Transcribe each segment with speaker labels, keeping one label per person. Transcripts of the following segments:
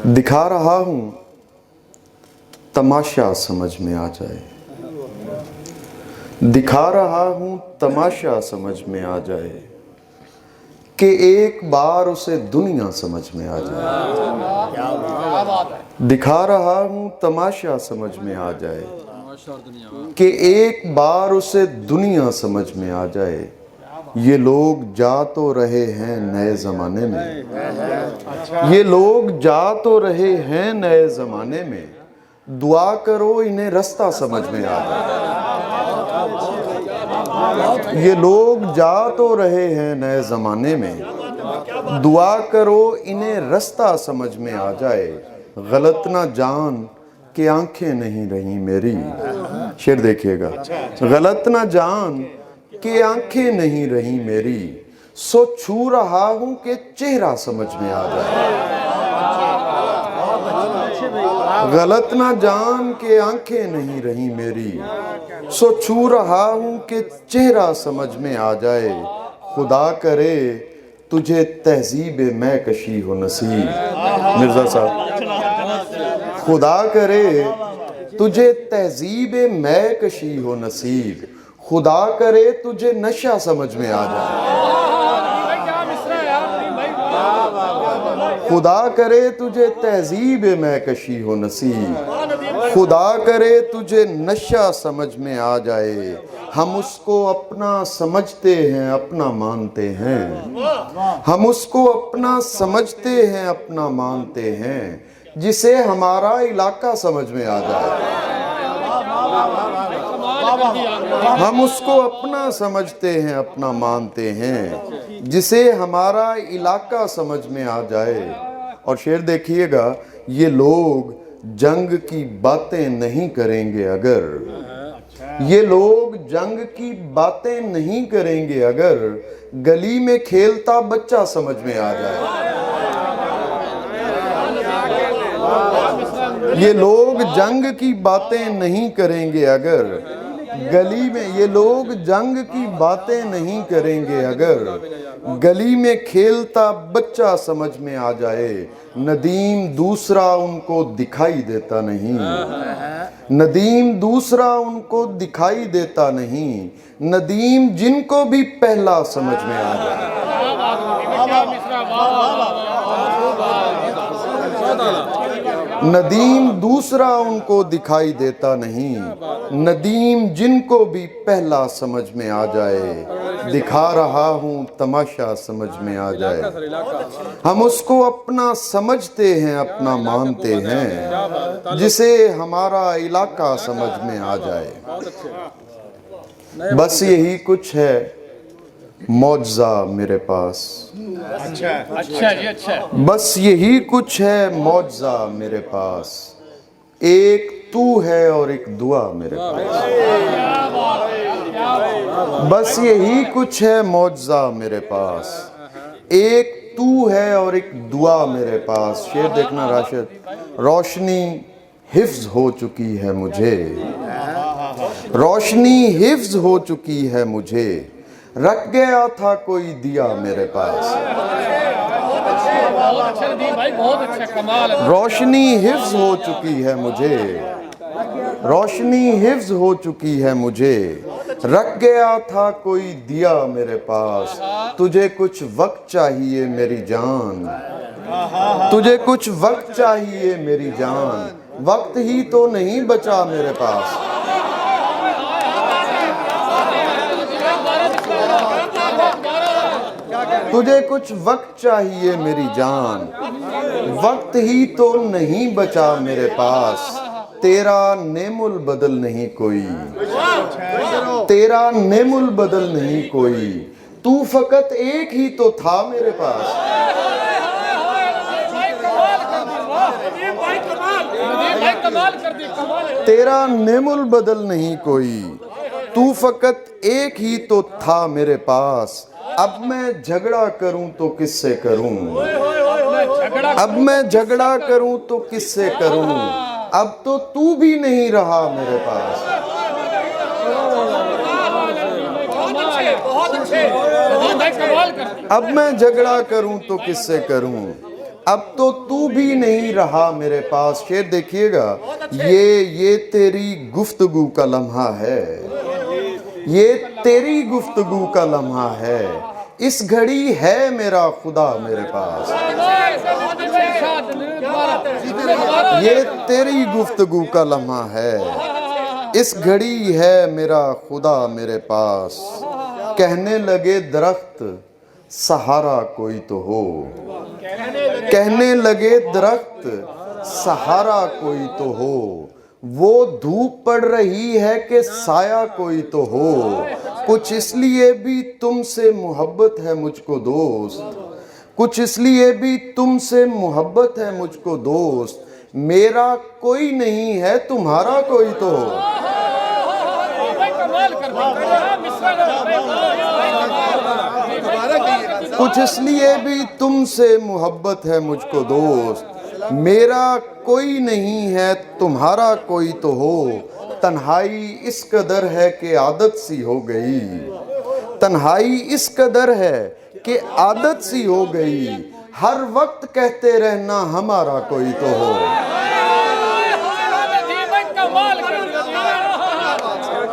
Speaker 1: دکھا رہا ہوں تماشا سمجھ میں آ جائے، دکھا رہا ہوں تماشا سمجھ میں آ جائے کہ ایک بار اسے دنیا سمجھ میں آ جائے۔ دکھا رہا ہوں تماشا سمجھ میں آ جائے کہ ایک بار اسے دنیا سمجھ میں آ جائے۔ یہ لوگ جا تو رہے ہیں نئے زمانے میں، یہ لوگ جا تو رہے ہیں نئے زمانے میں، دعا کرو انہیں رستہ سمجھ میں آ جائے۔ یہ لوگ جا تو رہے ہیں نئے زمانے میں، دعا کرو انہیں رستہ سمجھ میں آ جائے۔ غلط نہ جان کہ آنکھیں نہیں رہیں میری، شعر دیکھیے گا، غلط نہ جان کہ آنکھیں نہیں رہیں میری، سو چھو رہا ہوں کہ چہرہ سمجھ میں آ جائے۔ غلط نہ جان کہ آنکھیں نہیں رہیں میری، سو چھو رہا ہوں کہ چہرہ سمجھ میں آ جائے۔ خدا کرے تجھے تہذیب میں کشی ہو نصیب، مرزا صاحب، خدا کرے تجھے تہذیب میں کشی ہو نصیب، خدا کرے تجھے نشہ سمجھ میں آ جائے۔ خدا کرے تجھے تہذیب میں کشی ہو نصیب، خدا کرے تجھے نشہ سمجھ میں آ جائے۔ ہم اس کو اپنا سمجھتے ہیں اپنا مانتے ہیں، ہم اس کو اپنا سمجھتے ہیں اپنا مانتے ہیں، جسے ہمارا علاقہ سمجھ میں آ جائے۔ ہم اس کو اپنا سمجھتے ہیں اپنا مانتے ہیں، جسے ہمارا علاقہ سمجھ میں آ جائے۔ اور شعر دیکھیے گا، یہ لوگ جنگ کی باتیں نہیں کریں گے اگر، یہ لوگ جنگ کی باتیں نہیں کریں گے اگر، گلی میں کھیلتا بچہ سمجھ میں آ جائے۔ یہ لوگ جنگ کی باتیں نہیں کریں گے اگر، گلی میں یہ لوگ جنگ کی باتیں نہیں کریں گے اگر، گلی میں کھیلتا بچہ سمجھ میں آ جائے۔ ندیم دوسرا ان کو دکھائی دیتا نہیں، ندیم دوسرا ان کو دکھائی دیتا نہیں، ندیم جن کو بھی پہلا سمجھ میں آ جائے۔ ندیم دوسرا ان کو دکھائی دیتا نہیں، ندیم جن کو بھی پہلا سمجھ میں آ جائے۔ دکھا رہا ہوں تماشا سمجھ میں آ جائے، ہم اس کو اپنا سمجھتے ہیں اپنا مانتے ہیں، جسے ہمارا علاقہ سمجھ میں آ جائے۔ بس یہی کچھ ہے معجزہ میرے پاس، بس یہی کچھ ہے معجزہ میرے پاس، ایک تو ہے اور ایک دعا میرے پاس۔ بس یہی کچھ ہے معجزہ میرے پاس، ایک تو ہے اور ایک دعا میرے پاس۔ شعر دیکھنا راشد، روشنی حفظ ہو چکی ہے مجھے، روشنی حفظ ہو چکی ہے مجھے، رکھ گیا تھا کوئی دیا میرے پاس۔ روشنی حفظ ہو چکی ہے مجھے، روشنی حفظ ہو چکی ہے مجھے، رکھ گیا تھا کوئی دیا میرے پاس۔ تجھے کچھ وقت چاہیے میری جان، تجھے کچھ وقت چاہیے میری جان، وقت ہی تو نہیں بچا میرے پاس۔ تجھے کچھ وقت چاہیے میری جان، وقت ہی تو نہیں بچا میرے پاس۔ تیرا نعم البدل نہیں کوئی، تیرا نعم البدل نہیں کوئی، تو فقط ایک ہی تو تھا میرے پاس۔ تیرا نعم البدل نہیں کوئی، تو فقط ایک ہی تو تھا میرے پاس۔ اب میں جھگڑا کروں تو کس سے کروں، اب میں جھگڑا کروں تو کس سے کروں، اب تو بھی نہیں رہا میرے پاس۔ اب میں جھگڑا کروں تو کس سے کروں، اب تو تو بھی نہیں رہا میرے پاس. شعر دیکھیے گا, یہ تیری گفتگو کا لمحہ ہے, یہ تیری گفتگو کا لمحہ ہے, اس گھڑی ہے میرا خدا میرے پاس. یہ تیری گفتگو کا لمحہ ہے, اس گھڑی ہے میرا خدا میرے پاس. کہنے لگے درخت سہارا کوئی تو ہو, کہنے لگے درخت سہارا کوئی تو ہو, وہ دھوپ پڑ رہی ہے کہ سایہ کوئی تو ہو. کچھ اس لیے بھی تم سے محبت ہے مجھ کو دوست, کچھ اس لیے بھی تم سے محبت ہے مجھ کو دوست, میرا کوئی نہیں ہے تمہارا کوئی تو ہو. کچھ اس لیے بھی تم سے محبت ہے مجھ کو دوست, میرا کوئی نہیں ہے تمہارا کوئی تو ہو. تنہائی اس قدر ہے کہ عادت سی ہو گئی, تنہائی اس قدر ہے کہ عادت سی ہو گئی, ہر وقت کہتے رہنا ہمارا کوئی تو ہو.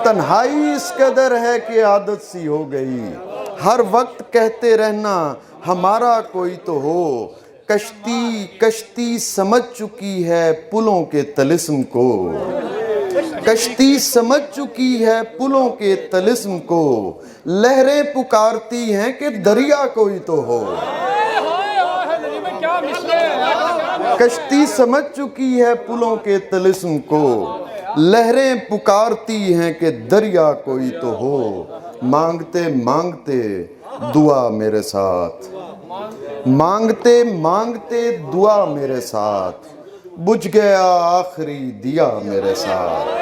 Speaker 1: تنہائی اس قدر ہے کہ عادت سی ہو گئی, ہر وقت کہتے رہنا ہمارا کوئی تو ہو. کشتی کشتی سمجھ چکی ہے پلوں کے طلسم کو, کشتی سمجھ چکی ہے پلوں کے طلسم کو, لہریں پکارتی ہیں کہ دریا کوئی تو ہو. کشتی سمجھ چکی ہے پلوں کے طلسم کو, لہریں پکارتی ہیں کہ دریا کوئی تو ہو. مانگتے مانگتے دعا میرے ساتھ, مانگتے مانگتے دعا میرے ساتھ, بجھ گیا آخری دیا میرے ساتھ.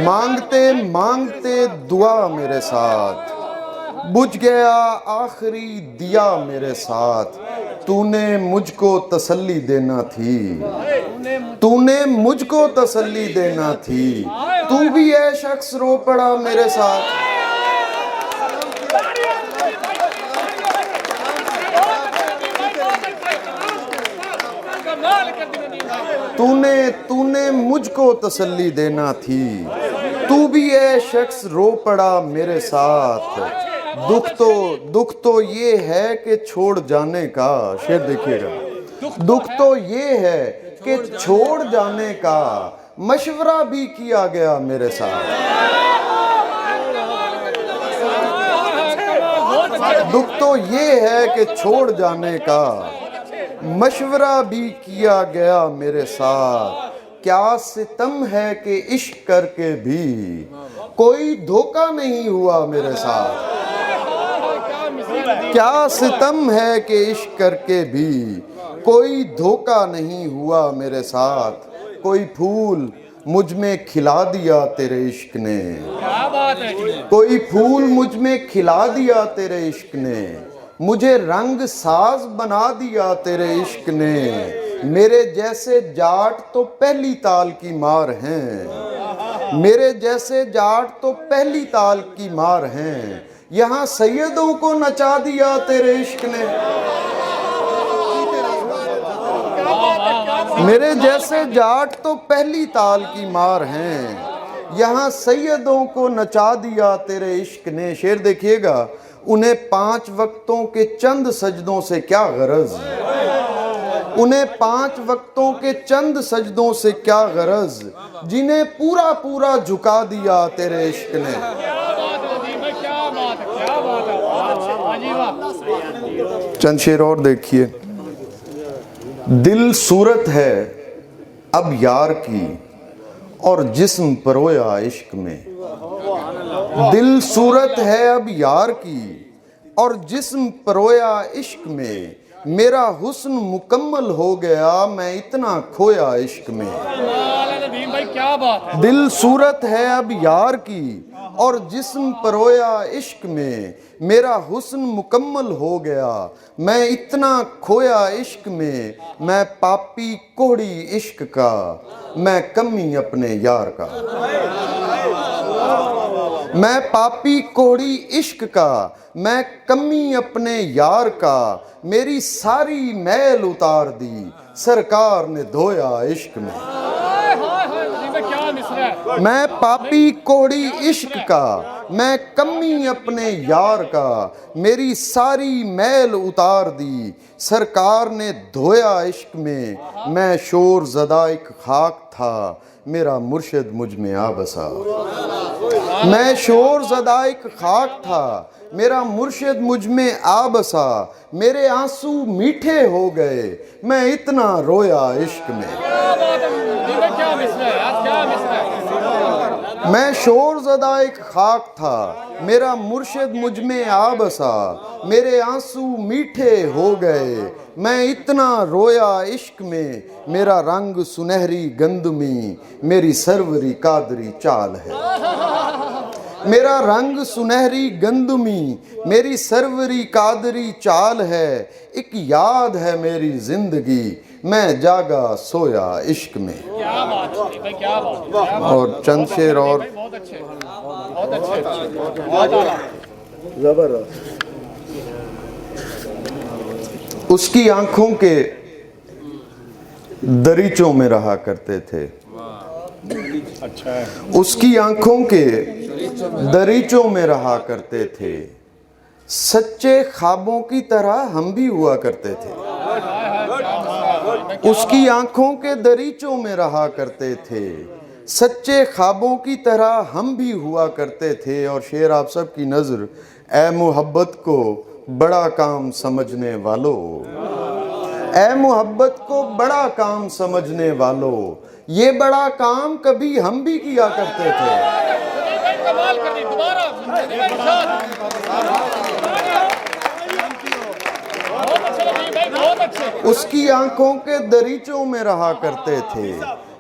Speaker 1: مانگتے مانگتے دعا میرے ساتھ, بجھ گیا آخری دیا میرے ساتھ. تو نے مجھ کو تسلی دینا تھی, تو نے مجھ کو تسلی دینا تھی, تو بھی اے شخص رو پڑا میرے ساتھ. تو نے مجھ کو تسلی دینا تھی, تو بھی اے شخص رو پڑا میرے ساتھ. دکھ تو یہ ہے کہ چھوڑ جانے کا, شعر دیکھیے گا, دکھ تو یہ ہے کہ چھوڑ جانے کا, مشورہ بھی کیا گیا میرے ساتھ. دکھ تو یہ ہے کہ چھوڑ جانے کا, مشورہ بھی کیا گیا میرے ساتھ. کیا ستم ہے کہ عشق کر کے بھی کوئی دھوکہ نہیں ہوا میرے ساتھ. کیا ستم ہے کہ عشق کر کے بھی کوئی دھوکہ نہیں ہوا میرے ساتھ. کوئی پھول مجھ میں کھلا دیا تیرے عشق نے, کوئی پھول مجھ میں کھلا دیا تیرے عشق نے, مجھے رنگ ساز بنا دیا تیرے عشق نے. میرے جیسے جاٹ تو پہلی تال کی مار ہیں, میرے جیسے جاٹ تو پہلی تال کی مار ہیں, یہاں سیدوں کو نچا دیا تیرے عشق نے. میرے جیسے جاٹ تو پہلی تال کی مار ہیں, یہاں سیدوں کو نچا دیا تیرے عشق نے. شعر دیکھیے گا, انہیں 5 وقتوں کے چند سجدوں سے کیا غرض, انہیں 5 وقتوں کے چند سجدوں سے کیا غرض, جنہیں پورا پورا جھکا دیا تیرے عشق نے. چند شعر اور دیکھیے. دل صورت ہے اب یار کی اور جسم پرویا عشق میں, دل صورت ہے اب یار کی اور جسم پرویا عشق میں, میرا حسن مکمل ہو گیا میں اتنا کھویا عشق میں. دل صورت ہے اب یار کی اور جسم پرویا عشق میں, میرا حسن مکمل ہو گیا میں اتنا کھویا عشق میں. میں پاپی کوڑی عشق کا, میں کمی اپنے یار کا. میں پاپی کوڑی عشق کا, میں کمی اپنے یار کا میری ساری میل اتار دی سرکار نے دھویا عشق میں میں پاپی کوڑی عشق کا میں کمی اپنے یار کا میری ساری میل اتار دی سرکار نے دھویا عشق میں شور زدہ ایک خاک تھا میرا مرشد مجھ میں آ بسا میں شور زدہ ایک خاک تھا میرا مرشد مجھ میں آ بسا میرے آنسو میٹھے ہو گئے میں اتنا رویا عشق میں میں شور زدہ ایک خاک تھا میرا مرشد مجھ میں آ بسا میرے آنسو میٹھے ہو گئے میں اتنا رویا عشق میں میرا رنگ سنہری گندمی میری سروری قادری چال ہے میرا رنگ سنہری گندمی میری سروری قادری چال ہے ایک یاد ہے میری زندگی میں جاگا سویا عشق میں اور چند شعر اور اس کی آنکھوں کے دریچوں میں رہا کرتے تھے اس کی آنکھوں کے دریچوں میں رہا کرتے تھے سچے خوابوں کی طرح ہم بھی ہوا کرتے تھے اس کی آنکھوں کے دریچوں میں رہا کرتے تھے سچے خوابوں کی طرح ہم بھی ہوا کرتے تھے اور شعر آپ سب کی نظر اے محبت کو بڑا کام سمجھنے والو اے محبت کو بڑا کام سمجھنے والو یہ بڑا کام کبھی ہم بھی کیا کرتے تھے اس کی آنکھوں کے دریچوں میں رہا کرتے تھے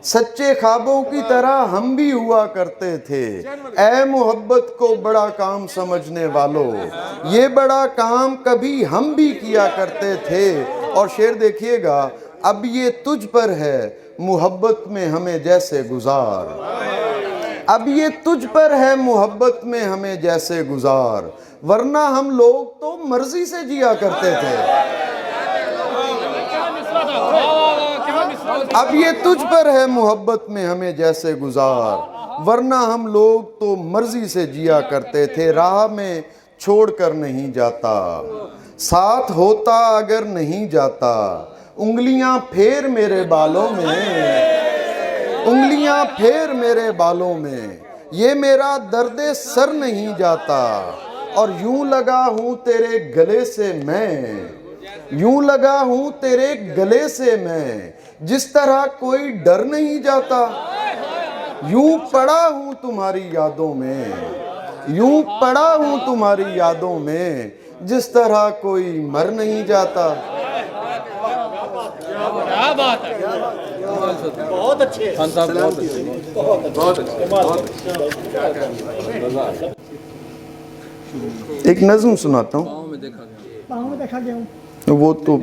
Speaker 1: سچے خوابوں کی طرح ہم بھی ہوا کرتے تھے اے محبت کو بڑا کام سمجھنے والو یہ بڑا کام کبھی ہم بھی کیا کرتے تھے اور شعر دیکھیے گا اب یہ تجھ پر ہے محبت میں ہمیں جیسے گزار اب یہ تجھ پر ہے محبت میں ہمیں جیسے گزار ورنہ ہم لوگ تو مرضی سے جیا کرتے تھے اب یہ تجھ پر ہے محبت میں ہمیں جیسے گزار ورنہ ہم لوگ تو مرضی سے جیا کرتے تھے راہ میں چھوڑ کر نہیں جاتا ساتھ ہوتا اگر نہیں جاتا انگلیاں پھیر میرے بالوں میں انگلیاں پھیر میرے بالوں میں یہ میرا درد سر نہیں جاتا اور یوں لگا ہوں تیرے گلے سے میں یوں لگا ہوں تیرے گلے سے میں جس طرح کوئی ڈر نہیں جاتا یوں پڑا ہوں تمہاری یادوں میں یوں پڑا ہوں تمہاری یادوں میں جس طرح کوئی مر نہیں جاتا
Speaker 2: کیا بات ہے بہت اچھے
Speaker 1: ایک نظم سناتا ہوں
Speaker 3: پاؤں میں دیکھا گیا ہوں
Speaker 1: وہ تو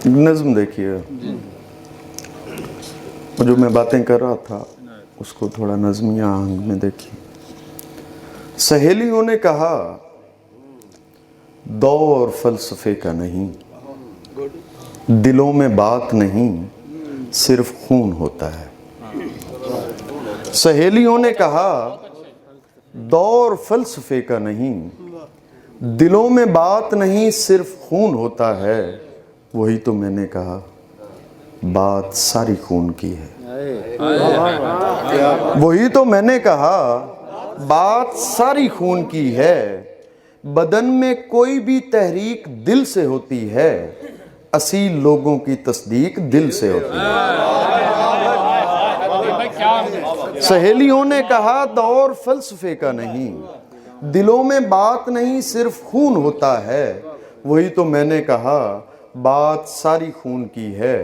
Speaker 1: نظم دیکھیے جو میں باتیں کر رہا تھا اس کو تھوڑا نظمیہ آہنگ میں دیکھیے سہیلیوں نے کہا دور فلسفے کا نہیں دلوں میں بات نہیں صرف خون ہوتا ہے سہیلیوں نے کہا دور فلسفے کا نہیں دلوں میں بات نہیں صرف خون ہوتا ہے وہی تو میں نے کہا بات ساری خون کی ہے وہی تو میں نے کہا بات ساری خون کی ہے بدن میں کوئی بھی تحریک دل سے ہوتی ہے اصیل لوگوں کی تصدیق دل سے ہوتی ہے سہیلیوں نے کہا دور فلسفے کا نہیں دلوں میں بات نہیں صرف خون ہوتا ہے وہی تو میں نے کہا بات ساری خون کی ہے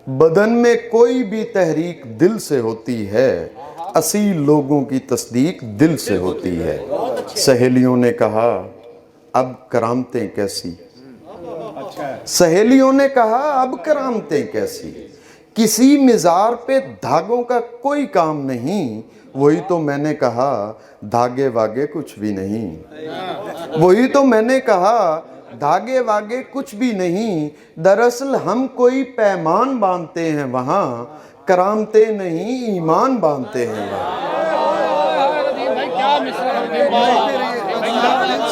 Speaker 1: بدن میں کوئی بھی تحریک دل سے ہوتی ہے اصیل لوگوں کی تصدیق دل سے ہوتی ہے سہیلیوں نے کہا اب کرامتیں کیسی سہیلیوں نے کہا اب کرامتیں کیسی کسی مزار پہ دھاگوں کا کوئی کام نہیں، وہی تو میں نے کہا دھاگے واگے کچھ بھی نہیں، وہی تو میں نے کہا دھاگے واگے کچھ بھی نہیں، دراصل ہم کوئی پیمان باندھتے ہیں وہاں، کرامتے نہیں ایمان باندھتے ہیں وہاں۔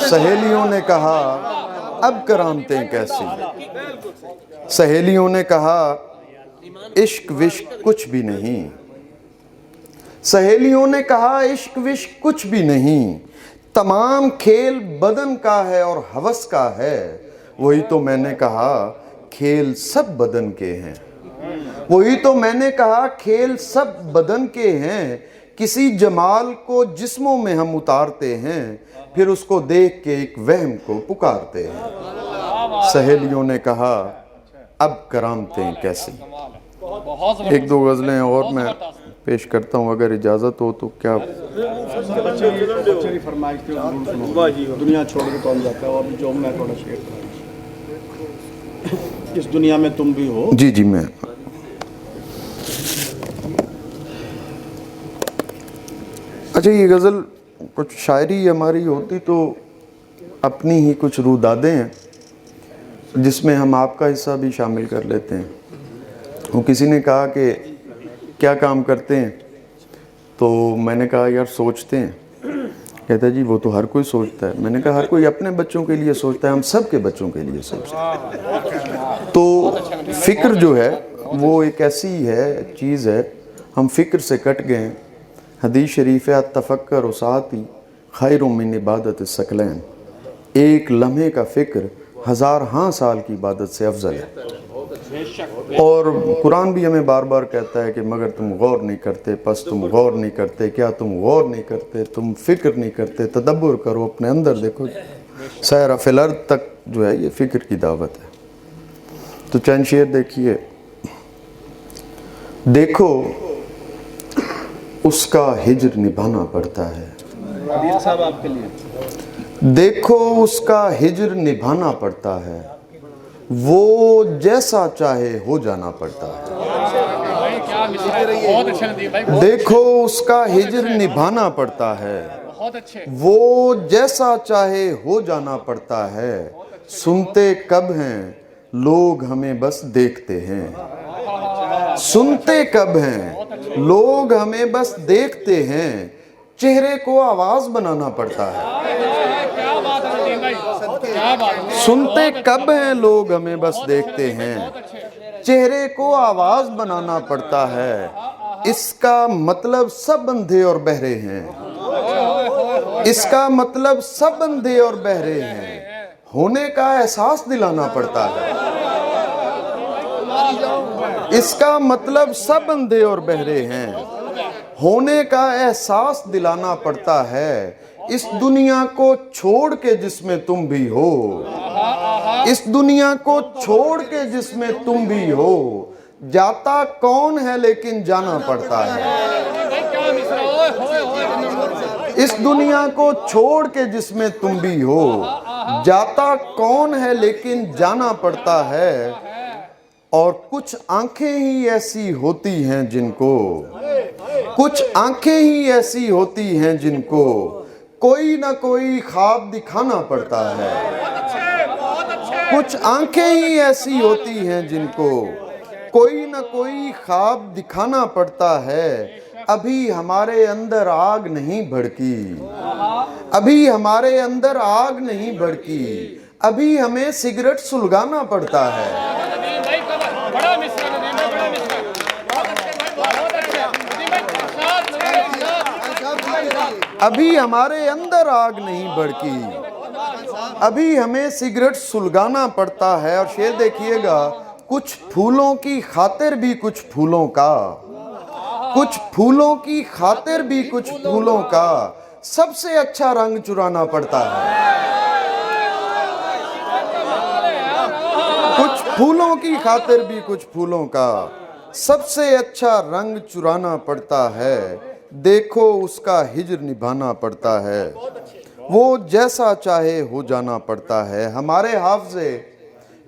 Speaker 1: سہیلیوں نے کہا اب کرامتیں کیسی، سہیلیوں نے کہا عشق وشق کچھ بھی نہیں، سہیلیوں نے کہا عشق وشق کچھ بھی نہیں، تمام کھیل بدن کا ہے اور ہوس کا ہے، وہی تو میں نے کہا کھیل سب بدن کے ہیں، وہی تو میں نے کہا کھیل سب بدن کے ہیں، کسی جمال کو جسموں میں ہم اتارتے ہیں، پھر اس کو دیکھ کے ایک وہم کو پکارتے ہیں۔ سہیلیوں نے کہا اب کرامتیں کیسی۔ ایک دو غزلیں اور میں پیش کرتا ہوں اگر اجازت ہو تو۔ کیا
Speaker 2: دنیا چھوڑ کے کون جاتا ہے، اور جو میں تھوڑا شیئر کروں، اس دنیا میں تم بھی ہو۔
Speaker 1: جی جی میں اچھا یہ غزل کچھ شاعری ہماری ہوتی تو اپنی ہی کچھ رودادیں ہیں جس میں ہم آپ کا حصہ بھی شامل کر لیتے ہیں۔ وہ کسی نے کہا کہ کیا کام کرتے ہیں تو میں نے کہا یار سوچتے ہیں، کہتا ہے جی وہ تو ہر کوئی سوچتا ہے۔ میں نے کہا ہر کوئی اپنے بچوں کے لیے سوچتا ہے، ہم سب کے بچوں کے لیے سوچتے ہیں۔ تو فکر جو ہے وہ ایک ایسی ہے چیز ہے، ہم فکر سے کٹ گئے ہیں۔ حدیث شریف ہے التفکر ساعتی خیر من عبادت الثقلین، ایک لمحے کا فکر 1000 سال کی عبادت سے افضل ہے۔ اور قرآن بھی ہمیں بار بار کہتا ہے کہ مگر تم غور نہیں کرتے، پس تم غور نہیں کرتے، کیا تم غور نہیں کرتے، تم فکر نہیں کرتے، تدبر کرو، اپنے اندر دیکھو۔ سیر فی الارض تک جو ہے یہ فکر کی دعوت ہے۔ تو چند شعر دیکھیے۔ دیکھو اس کا ہجر نبھانا پڑتا ہے،
Speaker 2: عادل صاحب آپ کے لیے۔
Speaker 1: دیکھو اس کا ہجر نبھانا پڑتا ہے، وہ جیسا چاہے ہو جانا پڑتا ہے۔ دیکھو اس کا ہجر نبھانا پڑتا ہے، وہ جیسا چاہے ہو جانا پڑتا ہے، سنتے کب ہیں لوگ ہمیں بس دیکھتے ہیں، سنتے کب ہیں لوگ ہمیں بس دیکھتے ہیں، چہرے کو آواز بنانا پڑتا ہے۔ سنتے کب ہیں لوگ ہمیں بس دیکھتے ہیں، چہرے کو آواز بنانا پڑتا ہے، اس کا مطلب سب اندھے اور بہرے ہیں، اس کا مطلب سب اندھے اور بہرے ہیں، ہونے کا احساس دلانا پڑتا ہے، اس کا مطلب سب اندھے اور بہرے ہیں، ہونے کا احساس دلانا پڑتا ہے، اس دنیا کو چھوڑ کے جس میں تم بھی ہو، اس دنیا کو چھوڑ کے جس میں تم بھی ہو، جاتا کون ہے لیکن جانا پڑتا ہے، اس دنیا کو چھوڑ کے جس میں تم بھی ہو، جاتا کون ہے لیکن جانا پڑتا ہے، اور کچھ آنکھیں ہی ایسی ہوتی ہیں جن کو، کچھ آنکھیں ہی ایسی ہوتی ہیں جن کو کوئی نہ کوئی خواب دکھانا پڑتا ہے، کچھ آنکھیں ہی ایسی ہوتی ہیں جن کو کوئی نہ کوئی خواب دکھانا پڑتا ہے، ابھی ہمارے اندر آگ نہیں بھڑکی، ابھی ہمارے اندر آگ نہیں بھڑکی، ابھی ہمیں سگریٹ سلگانا پڑتا ہے، ابھی ہمارے اندر آگ نہیں بھڑکی، ابھی ہمیں سگریٹ سلگانا پڑتا ہے۔ اور شعر دیکھیے گا، کچھ پھولوں کی خاطر بھی کچھ پھولوں کا، کچھ پھولوں کی خاطر بھی کچھ پھولوں کا سب سے اچھا رنگ چرانا پڑتا ہے، کچھ پھولوں کی خاطر بھی کچھ پھولوں کا سب سے اچھا رنگ چرانا پڑتا ہے، دیکھو اس کا ہجر نبھانا پڑتا ہے، وہ جیسا چاہے ہو جانا پڑتا ہے۔ ہمارے حافظے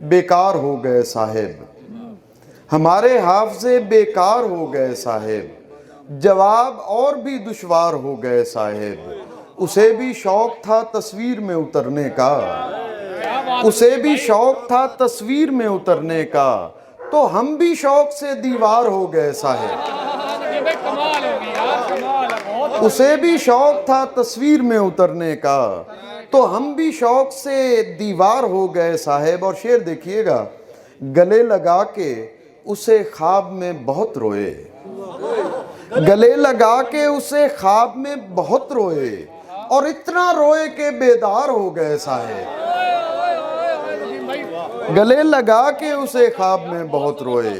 Speaker 1: بیکار ہو گئے صاحب، ہمارے حافظے بیکار ہو گئے صاحب، جواب اور بھی دشوار ہو گئے صاحب، اسے بھی شوق تھا تصویر میں اترنے کا، اسے بھی شوق تھا تصویر میں اترنے کا، تو ہم بھی شوق سے دیوار ہو گئے صاحب، اسے بھی شوق تھا تصویر میں اترنے کا، تو ہم بھی شوق سے دیوار ہو گئے صاحب۔ اور شعر دیکھیے گا، گلے لگا کے اسے خواب میں بہت روئے، گلے لگا کے اسے خواب میں بہت روئے، اور اتنا روئے کہ بیدار ہو گئے صاحب، گلے لگا کے اسے خواب میں بہت روئے،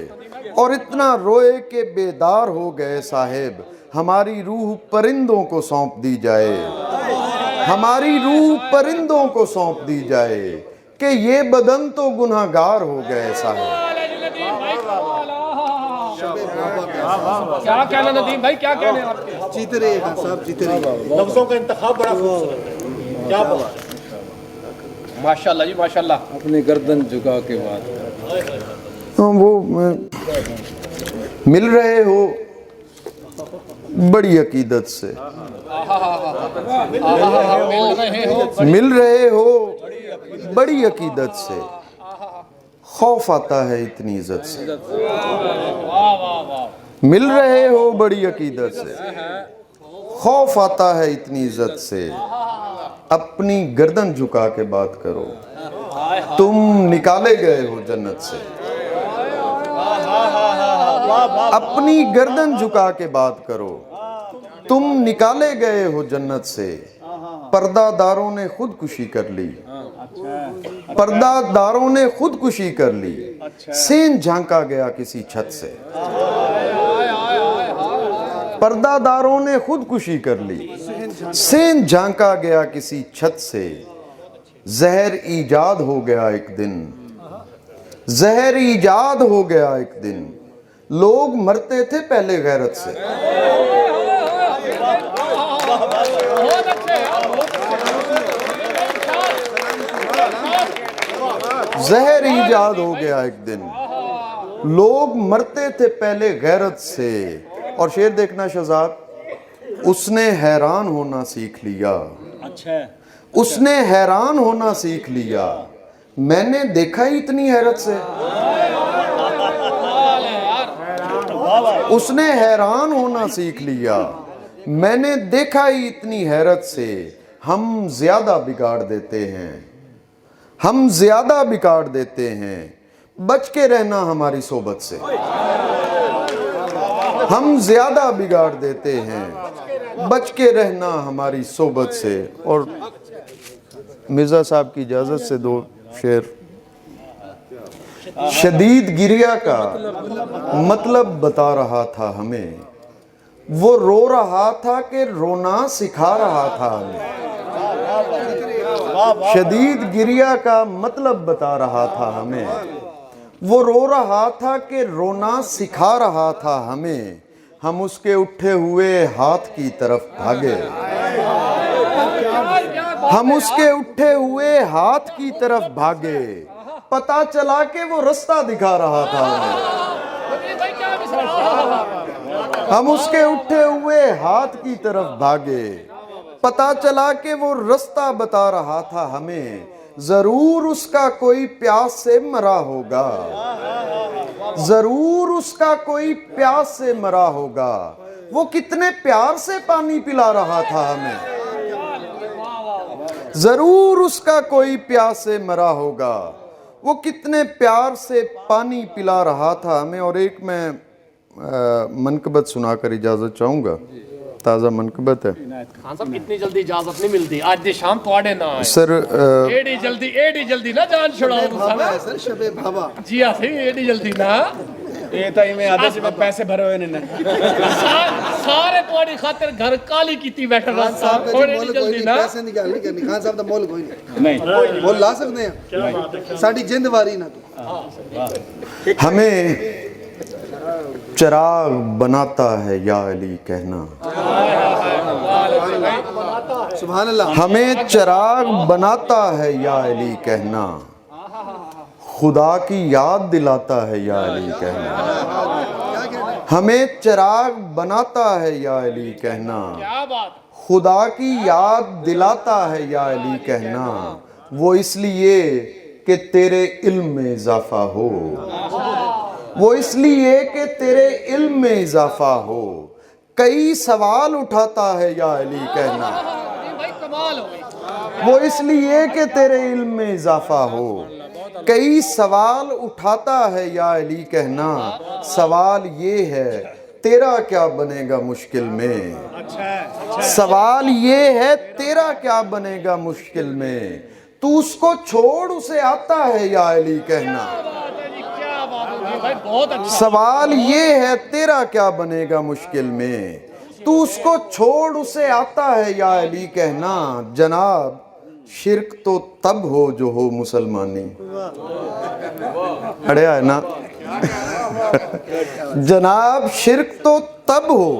Speaker 1: اور اتنا روئے کہ بیدار ہو گئے صاحب۔ ہماری روح پرندوں کو سونپ دی جائے، ہماری روح پرندوں کو سونپ دی جائے، کہ یہ بدن تو گناہگار ہو گئے صاحب۔
Speaker 4: کیا کہنا ندیم بھائی، کیا کہنے آپ کے؟
Speaker 2: جیتے رہے ہیں صاحب، جیتے رہے۔
Speaker 4: لفظوں کا انتخاب بڑا خوبصورت ہے، کیا بات ہے، ماشاءاللہ جی ماشاءاللہ۔
Speaker 5: اپنی گردن جھکا کے بات
Speaker 1: وہ مل رہے ہو بڑی عقیدت سے، مل رہے ہو بڑی عقیدت سے، خوف آتا ہے اتنی عزت سے، مل رہے ہو بڑی عقیدت سے، خوف آتا ہے اتنی عزت سے، اپنی گردن جھکا کے بات کرو، تم نکالے گئے ہو جنت سے، اپنی گردن جھکا کے بات کرو، تم نکالے گئے ہو جنت سے، پردہ داروں نے خودکشی کر لی، پردہ داروں نے خودکشی کر لی، سین جھانکا گیا کسی چھت سے، پردہ داروں نے خودکشی کر لی، سین جھانکا گیا کسی چھت سے، زہر ایجاد ہو گیا ایک دن، زہر ایجاد ہو گیا ایک دن، لوگ مرتے تھے پہلے غیرت سے، زہر ایجاد ہو گیا ایک دن، لوگ مرتے تھے پہلے غیرت سے۔ اور شعر دیکھنا شہزاد، اس نے حیران ہونا سیکھ لیا، اس نے حیران ہونا سیکھ لیا، میں نے دیکھا ہی اتنی حیرت سے، اس نے حیران ہونا سیکھ لیا، میں نے دیکھا ہی اتنی حیرت سے، ہم زیادہ بگاڑ دیتے ہیں، ہم زیادہ بگاڑ دیتے ہیں، بچ کے رہنا ہماری صحبت سے، ہم زیادہ بگاڑ دیتے ہیں، بچ کے رہنا ہماری صحبت سے۔ اور مرزا صاحب کی اجازت سے دو شعر۔ شدید گریہ کا مطلب بتا رہا تھا ہمیں، وہ رو رہا تھا کہ رونا سکھا رہا تھا ہمیں، شدید گریہ کا مطلب بتا رہا تھا ہمیں، وہ رو رہا تھا کہ رونا سکھا رہا تھا ہمیں، ہم اس کے اٹھے ہوئے ہاتھ کی طرف بھاگے، ہم اس کے اٹھے ہوئے ہاتھ کی طرف بھاگے، پتا چلا کہ وہ رستہ دکھا رہا تھا ہمیں، ہم اس کے اٹھے ہوئے ہاتھ کی طرف بھاگے، پتا چلا کہ وہ رستہ بتا رہا تھا ہمیں، ضرور اس کا کوئی پیاس سے مرا ہوگا، ضرور اس کا کوئی پیاس سے مرا ہوگا، وہ کتنے پیار سے پانی پلا رہا تھا ہمیں، ضرور اس کا کوئی پیاس سے مرا ہوگا، وہ کتنے پیار سے پانی پلا رہا تھا ہمیں۔ اور ایک میں منقبت سنا کر اجازت چاہوں گا، تازہ منقبت ہے۔
Speaker 4: خان صاحب اتنی جلدی اجازت نہیں ملتی، آج دی شام تواڈے نہ آئے
Speaker 1: سر
Speaker 4: ایڈی جلدی نہ جان چھڑاؤ تساں،
Speaker 2: سر شب بھابا
Speaker 4: جی ہاں صحیح، ایڈی جلدی نہ
Speaker 2: یہ تو میں آدھے سے پیسے بھرے ہوئے نہیں،
Speaker 4: سارے تواڈی خاطر گھر کالی کیتی بیٹھے
Speaker 2: خان صاحب کا
Speaker 4: تھوڑی
Speaker 2: مول کوئی
Speaker 4: جلدی
Speaker 2: نہیں،
Speaker 4: نہ
Speaker 2: پیسے نہیں گل نہیں کرنی، خان صاحب دا مول کوئی نہیں، مول لا سکتے ہیں، ساڈی جند واری نہ تو۔
Speaker 1: ہمیں چراغ بناتا ہے یا علی کہنا،
Speaker 2: سبحان اللہ۔
Speaker 1: ہمیں چراغ بناتا ہے یا علی کہنا، خدا کی یاد دلاتا ہے یا علی کہنا، ہمیں چراغ بناتا ہے یا علی کہنا، خدا کی یاد دلاتا ہے یا علی کہنا، وہ اس لیے کہ تیرے علم میں اضافہ ہو، وہ اس لیے کہ تیرے علم میں اضافہ ہو، کئی سوال اٹھاتا ہے یا علی کہنا، وہ اس لیے کہ تیرے علم میں اضافہ ہو، کئی سوال اٹھاتا ہے یا علی کہنا، سوال یہ ہے تیرا کیا بنے گا مشکل میں، سوال یہ ہے تیرا کیا بنے گا مشکل میں، تو اس کو چھوڑ اسے آتا ہے یا علی کہنا، سوال یہ ہے تیرا کیا بنے گا مشکل میں، تو اس کو چھوڑ اسے آتا ہے یا علی کہنا، جناب شرک تو تب ہو جو ہو مسلمانی، اڑیا ہے نا، جناب شرک تو تب ہو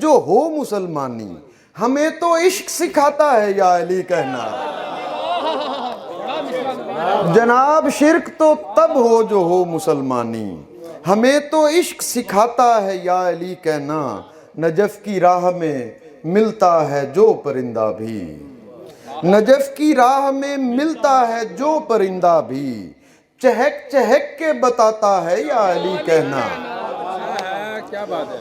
Speaker 1: جو ہو مسلمانی، ہمیں تو عشق سکھاتا ہے یا علی کہنا، جناب شرک تو تب ہو جو ہو مسلمانی، ہمیں تو عشق سکھاتا ہے یا علی کہنا، نجف کی راہ میں ملتا ہے جو پرندہ بھی، نجف کی راہ میں ملتا ہے جو پرندہ بھی، چہک چہک کے بتاتا ہے یا علی کہنا،
Speaker 5: کیا بات ہے،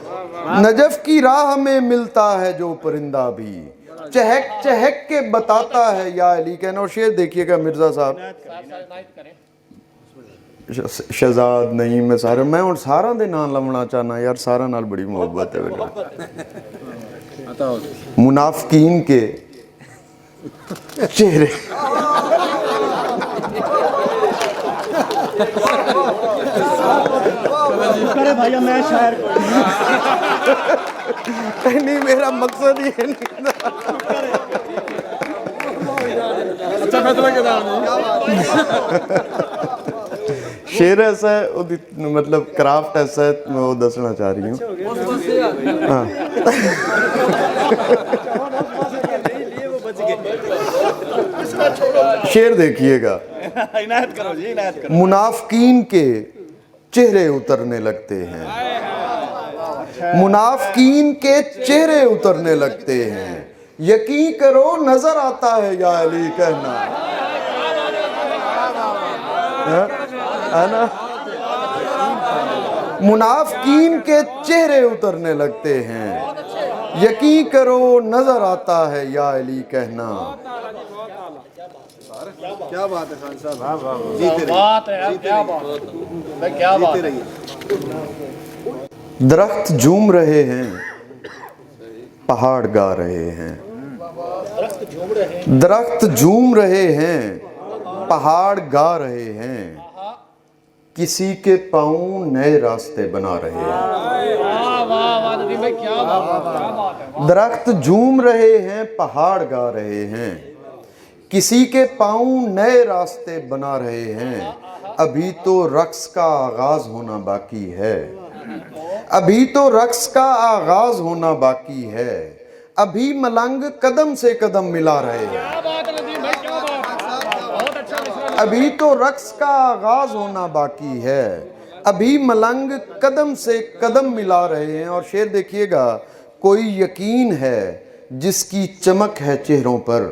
Speaker 1: نجف کی راہ میں ملتا ہے جو پرندہ بھی، چہک چہک کے بتاتا ہے یا علی کہنا۔ اور شعر دیکھیے گا مرزا صاحب، شہزاد نعیم میں سارے، میں اور سارا دے نام لونا چاہنا یار، سارا نال بڑی محبت ہے بیٹا، منافقین کے چہرے
Speaker 3: کرے بھائی میں شاعر
Speaker 1: نہیں، میرا مقصد یہ نہیں تھا، شعر ایسا ہے، مطلب کرافٹ ایسا ہے، میں وہ دسنا چاہ رہی ہوں۔ ہاں شعر دیکھیے گا، منافقین کے چہرے اترنے لگتے ہیں، منافقین کے چہرے اترنے لگتے ہیں، یقین کرو نظر آتا ہے یا علی کہنا، ہے نا، منافقین کے چہرے اترنے لگتے ہیں، یقین کرو نظر آتا ہے یا علی کہنا۔
Speaker 2: کیا بات ہے خان صاحب، جیتے رہیے۔
Speaker 1: درخت جھوم رہے ہیں، پہاڑ گا رہے ہیں، درخت جھوم رہے ہیں، پہاڑ گا رہے ہیں، کسی کے پاؤں نئے راستے بنا رہے ہیں، درخت جھوم رہے ہیں، پہاڑ گا رہے ہیں، کسی کے پاؤں نئے راستے بنا رہے ہیں، ابھی تو رقص کا آغاز ہونا باقی ہے، ابھی تو رقص کا آغاز ہونا باقی ہے، ابھی ملنگ قدم سے قدم ملا رہے ہیں، ابھی تو رقص کا آغاز ہونا باقی ہے، ابھی ملنگ قدم سے قدم ملا رہے ہیں۔ اور شعر دیکھیے گا، کوئی یقین ہے جس کی چمک ہے چہروں پر،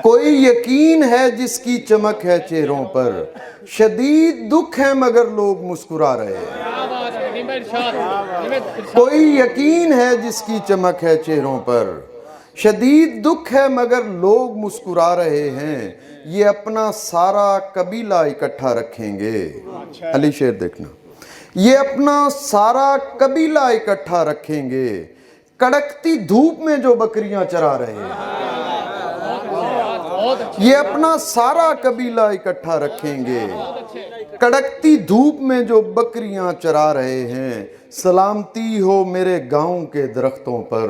Speaker 1: کوئی یقین ہے جس کی چمک ہے چہروں پر، شدید دکھ ہے مگر لوگ مسکرا رہے ہیں، کوئی یقین ہے جس کی چمک ہے چہروں پر، شدید دکھ ہے مگر لوگ مسکرا رہے ہیں، یہ اپنا سارا قبیلہ اکٹھا رکھیں گے، علی شعر دیکھنا، یہ اپنا سارا قبیلہ اکٹھا رکھیں گے، کڑکتی دھوپ میں جو بکریاں چرا رہے ہیں، یہ اپنا سارا قبیلہ اکٹھا رکھیں گے، کڑکتی دھوپ میں جو بکریاں چرا رہے ہیں، سلامتی ہو میرے گاؤں کے درختوں پر،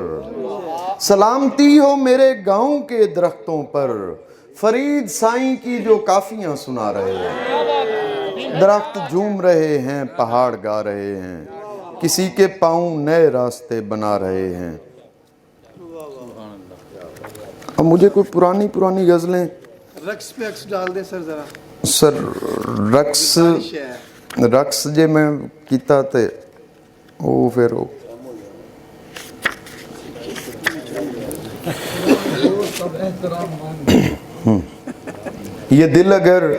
Speaker 1: سلامتی ہو میرے گاؤں کے درختوں پر، فرید سائیں کی جو کافیاں سنا رہے ہیں، درخت جھوم رہے ہیں، پہاڑ گا رہے ہیں، کسی کے پاؤں نئے راستے بنا رہے ہیں۔ اب مجھے کوئی پرانی غزلیں
Speaker 2: رقص پہ عکس ڈال دیں سر ذرا۔
Speaker 1: سر رقص جے میں کیتا تے وہ پھر یہ دل اگر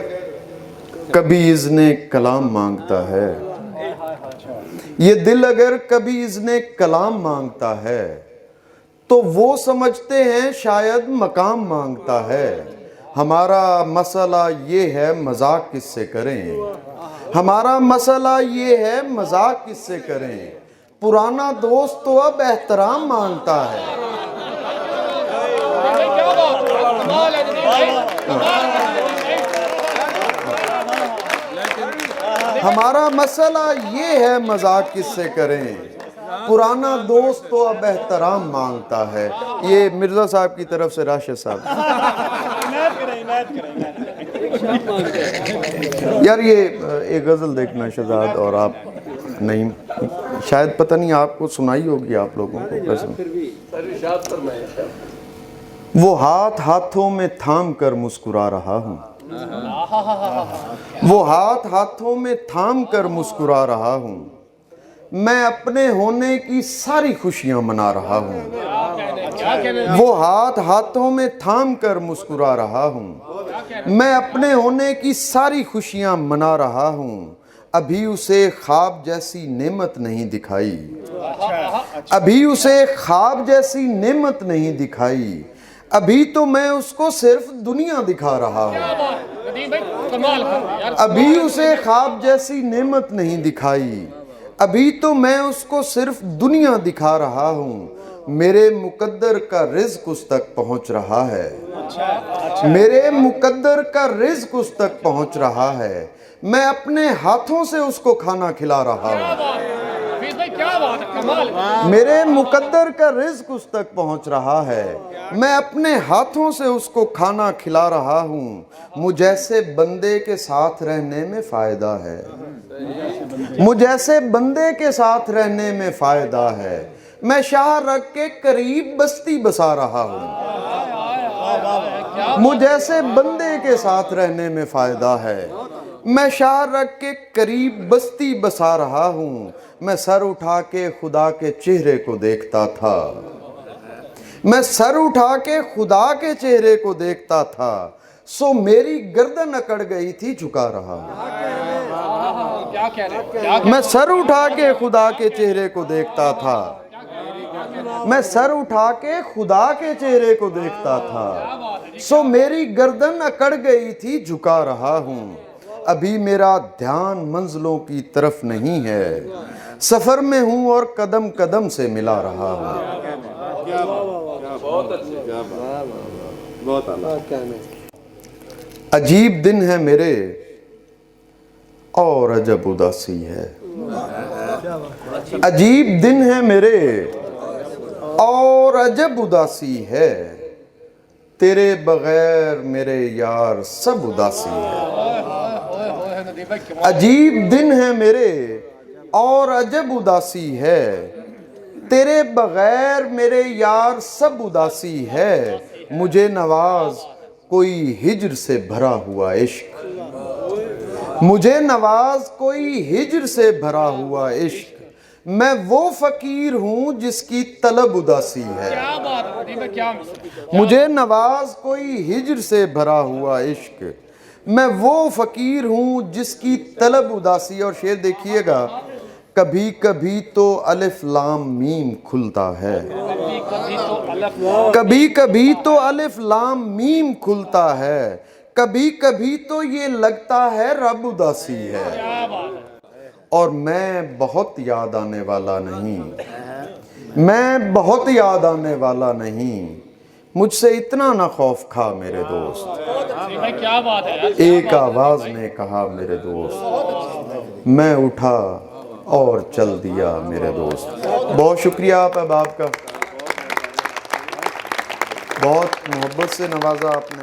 Speaker 1: کبھی اذن کلام مانگتا ہے، یہ دل اگر کبھی اذن کلام مانگتا ہے تو وہ سمجھتے ہیں شاید مقام مانگتا ہے۔ ہمارا مسئلہ یہ ہے مذاق کس سے کریں، ہمارا مسئلہ یہ ہے مذاق کس سے کریں، پرانا دوست تو اب احترام مانگتا ہے۔ ہمارا مسئلہ یہ ہے مذاق کس سے کریں، پرانا دوست تو اب احترام مانگتا ہے۔ یہ مرزا صاحب کی طرف سے راشد صاحب۔ یار یہ ایک غزل دیکھنا شہزاد، اور آپ نہیں، شاید پتہ نہیں آپ کو سنائی ہوگی آپ لوگوں کو۔ وہ ہاتھ ہاتھوں میں تھام کر مسکرا رہا ہوں، وہ ہاتھ ہاتھوں میں تھام کر مسکرا رہا ہوں، میں اپنے ہونے کی ساری خوشیاں منا رہا ہوں۔ وہ ہاتھ ہاتھوں میں تھام کر مسکرا رہا ہوں، میں اپنے ہونے کی ساری خوشیاں منا رہا ہوں، ابھی اسے خواب جیسی نعمت نہیں دکھائی، ابھی اسے خواب جیسی نعمت نہیں دکھائی، ابھی تو میں اس کو صرف دنیا دکھا رہا ہوں، ابھی اسے خواب جیسی نعمت نہیں دکھائی، ابھی تو میں اس کو صرف دنیا دکھا رہا ہوں، میرے مقدر کا رزق اس تک پہنچ رہا ہے، میرے مقدر کا رزق اس تک پہنچ رہا ہے، میں اپنے ہاتھوں سے اس کو کھانا کھلا رہا ہوں، میرے مقدر کا رزق اس تک پہنچ رہا ہے، میں اپنے ہاتھوں سے اس کو کھانا کھلا رہا ہوں، مجھ ایسے بندے کے ساتھ رہنے میں فائدہ ہے، مجھ ایسے بندے کے ساتھ رہنے میں فائدہ ہے، میں شاہ رگ کے قریب بستی بسا رہا ہوں، مجھ ایسے بندے کے ساتھ رہنے میں فائدہ ہے، میں شاہ رگ کے قریب بستی بسا رہا ہوں، میں سر اٹھا کے خدا کے چہرے کو دیکھتا تھا، میں سر اٹھا کے خدا کے چہرے کو دیکھتا تھا، سو میری گردن اکڑ گئی تھی جھکا رہا ہوں، میں سر اٹھا کے خدا کے چہرے کو دیکھتا تھا، میں سر اٹھا کے خدا کے چہرے کو دیکھتا تھا، سو میری گردن اکڑ گئی تھی جھکا رہا ہوں، ابھی میرا دھیان منزلوں کی طرف نہیں ہے، سفر میں ہوں اور قدم قدم سے ملا رہا ہوں۔ عجیب دن ہے میرے اور عجب اداسی ہے، عجیب دن ہے میرے اور عجب اداسی ہے، تیرے بغیر میرے یار سب اداسی ہے، عجیب دن ہے میرے اور عجب اداسی ہے، تیرے بغیر میرے یار سب اداسی ہے، مجھے نواز کوئی ہجر سے بھرا ہوا عشق، مجھے نواز کوئی ہجر سے بھرا ہوا عشق، میں وہ فقیر ہوں جس کی طلب اداسی ہے، مجھے نواز کوئی ہجر سے بھرا ہوا عشق، میں وہ فقیر ہوں جس کی طلب اداسی۔ اور شعر دیکھیے گا، کبھی کبھی تو الف لام میم کھلتا ہے، کبھی کبھی تو الف لام میم کھلتا ہے، کبھی کبھی تو یہ لگتا ہے رب اداسی ہے، اور میں بہت یاد آنے والا نہیں، میں بہت یاد آنے والا نہیں، مجھ سے اتنا نہ خوف کھا میرے دوست، ایک آواز نے کہا میرے دوست، میں اٹھا اور چل دیا میرے دوست۔ بہت شکریہ آپ احباب کا، بہت محبت سے نوازا آپ نے۔